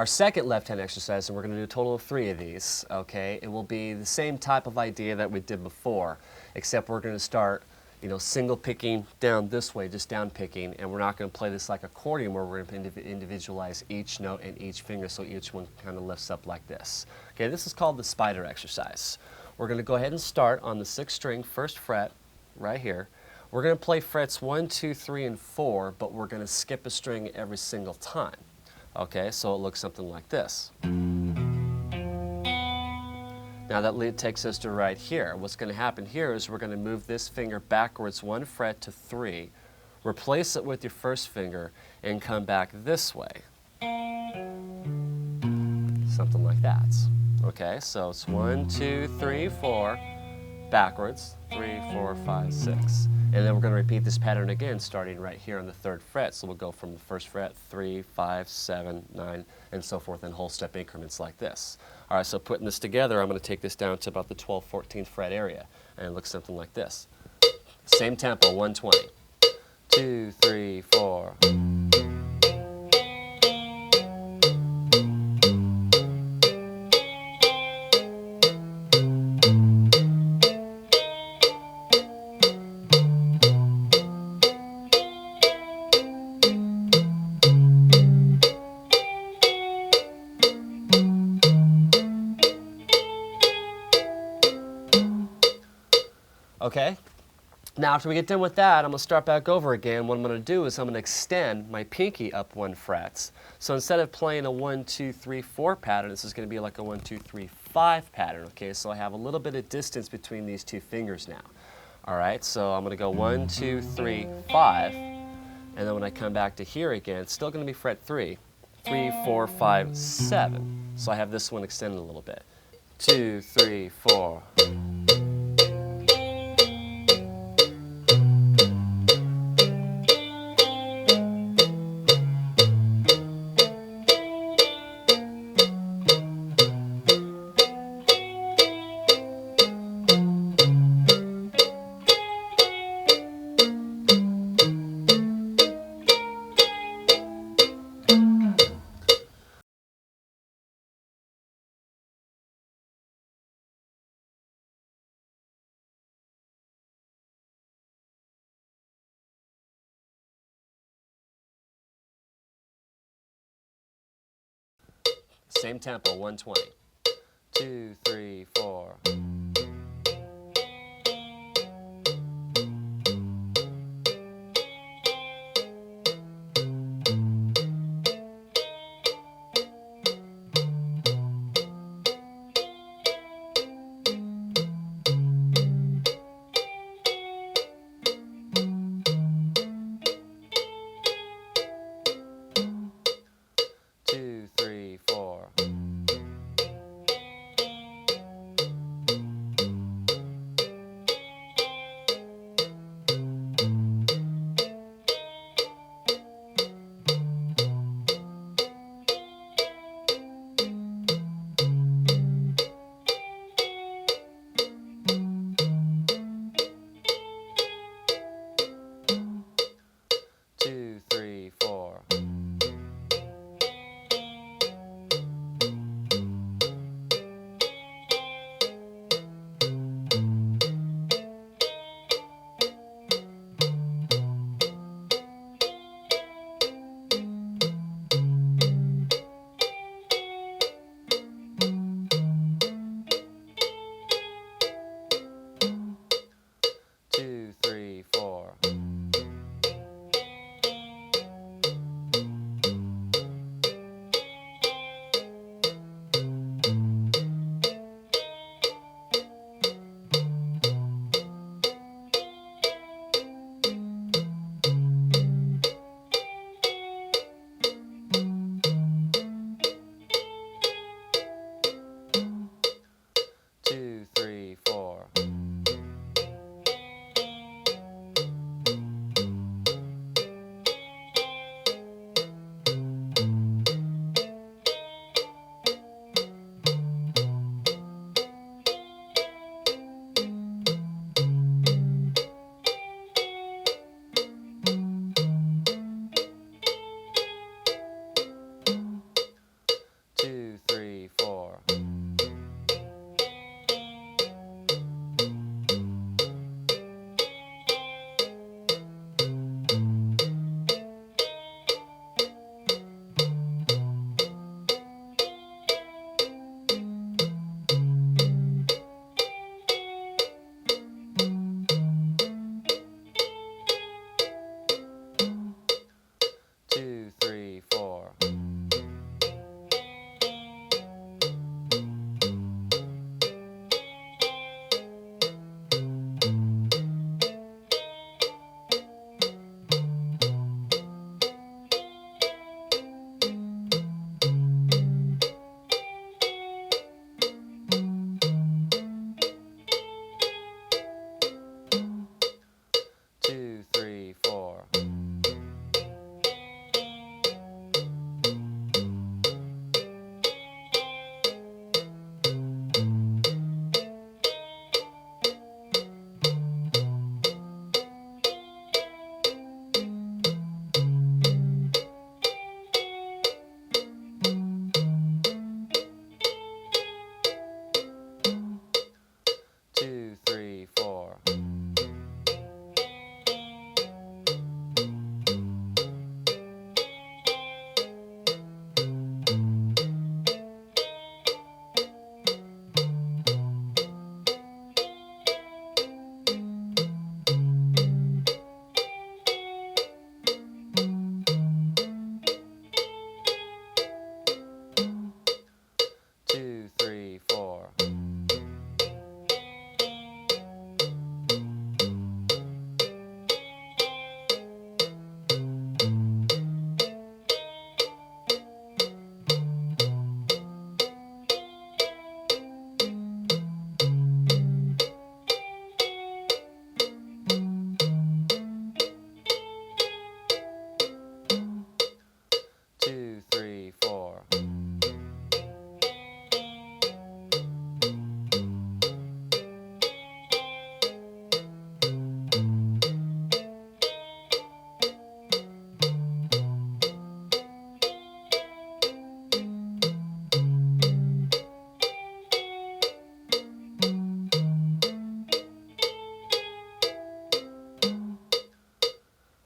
Our second left hand exercise, and we're going to do a total of 3 of these, okay? It will be the same type of idea that we did before, except we're going to start, single picking down this way, just down picking, and we're not going to play this like accordion where we're going to individualize each note and each finger so each one kind of lifts up like this. Okay, this is called the spider exercise. We're going to go ahead and start on the 6th string, 1st fret, right here. We're going to play frets 1, 2, 3, and 4, but we're going to skip a string every single time. Okay, so it looks something like this. Now that lead takes us to right here. What's going to happen here is we're going to move this finger backwards 1 fret to 3, replace it with your 1st finger, and come back this way. Something like that. Okay, so it's 1, 2, 3, 4, backwards, 3, 4, 5, 6. And then we're going to repeat this pattern again starting right here on the 3rd fret. So we'll go from the 1st fret, 3, 5, 7, 9, and so forth in whole step increments like this. All right, so putting this together, I'm going to take this down to about the 12th, 14th fret area. And it looks something like this. Same tempo, 120. 2, 3, 4. Okay, now after we get done with that, I'm going to start back over again. What I'm going to do is I'm going to extend my pinky up 1 fret. So instead of playing a 1, 2, 3, 4 pattern, this is going to be like a 1, 2, 3, 5 pattern. Okay, so I have a little bit of distance between these 2 fingers now. All right, so I'm going to go 1, 2, 3, 5, and then when I come back to here again, it's still going to be fret 3, 3, 4, 5, 7. So I have this one extended a little bit. 2, 3, 4. Same tempo, 120. 2, 3, 4.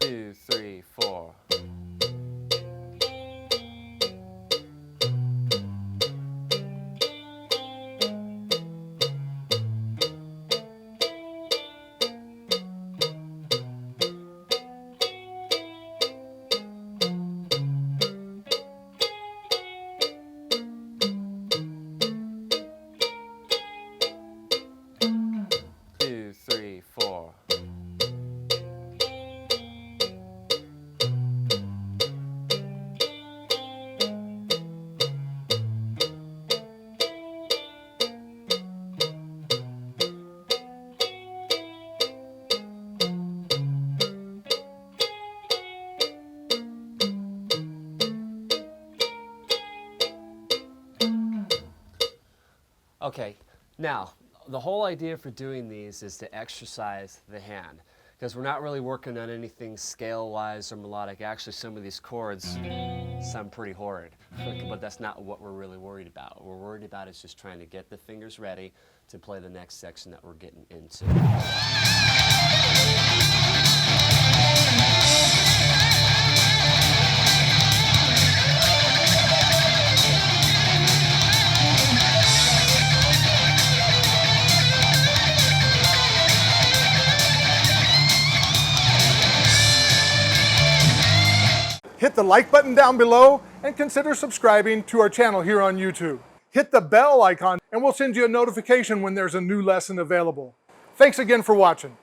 2, 3, 4. Okay, now, the whole idea for doing these is to exercise the hand, because we're not really working on anything scale-wise or melodic. Actually, some of these chords sound pretty horrid, but that's not what we're really worried about. What we're worried about is just trying to get the fingers ready to play the next section that we're getting into. Hit the like button down below and consider subscribing to our channel here on YouTube. Hit the bell icon and we'll send you a notification when there's a new lesson available. Thanks again for watching.